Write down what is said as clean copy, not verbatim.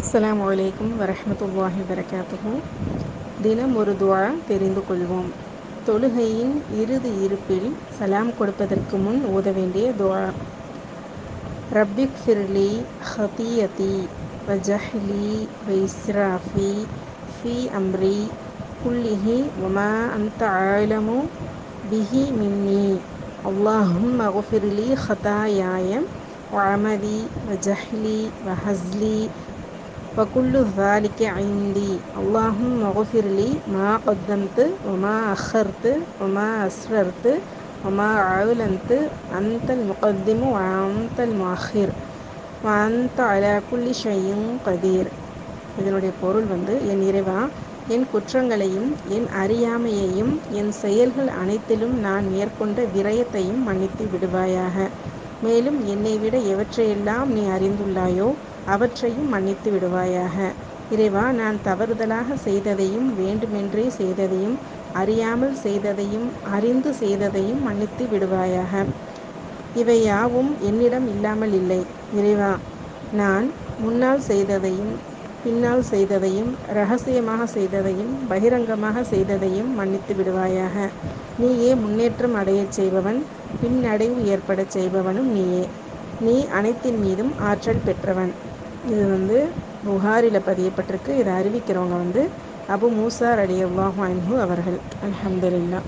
அஸ்ஸலாமு அலைக்கும் வரஹ்மத்துல்லாஹி வபரகாத்துஹு. தினம் ஒரு துஆ தெரிந்து கொள்வோம். தொழுகையின் இறுதி இருப்பில் சலாம் கொடுப்பதற்கு முன் ஓத வேண்டிய துஆ. ரப்பிக்ஃபிர்லி ஹதீயதி வஜஹ்லி வைஸ்ராஃபி ஃபி அம்ரி குல்லிஹி வமா அன்த ஆலமு பிஹி மின்னி அல்லாஹும்ம குஃபிர்லி ஹதாயாய வஅமதி வஜஹ்லி வஹஸ்லி وكل ذلك عندي اللهم اغفر لي ما قدمت وما أخرت وما أسررت وما أعلنت أنت المقدم وأنت المؤخر وأنت على كل شيء قدير. இதனுடைய பொருள் என் இறைவா, என் குற்றங்களையும் என் அறியாமையையும் என் செயல்கள் அனைத்திலும் நான் மேற்கொண்ட விரயத்தையும் மன்னித்து விடுவாயாக. மேலும் என்னை விட எவற்றையெல்லாம் நீ அறிந்துள்ளாயோ அவற்றையும் மன்னித்து விடுவாயாக. இறைவா, நான் தவறுதலாக செய்ததையும் வேண்டுமென்றே செய்ததையும் அறியாமல் செய்ததையும் அறிந்து செய்ததையும் மன்னித்து விடுவாயாக. இவை யாவும் என்னிடம் இல்லாமல் இல்லை. இறைவா, நான் முன்னால் செய்ததையும் பின்னால் செய்ததையும் இரகசியமாக செய்ததையும் பகிரங்கமாக செய்ததையும் மன்னித்து விடுவாயாக. நீயே முன்னேற்றம் அடையச் செய்பவன், பின்னடைவு ஏற்படச் செய்பவனும் நீயே. நீ அனைத்தின் மீதும் ஆற்றல் பெற்றவன். இது புகாரில் பதியப்பட்டிருக்கு. இதை அறிவிக்கிறவங்க அபு மூசா ரலியல்லாஹு அன்ஹு அவர்கள். அல்ஹம்துலில்லாஹ்.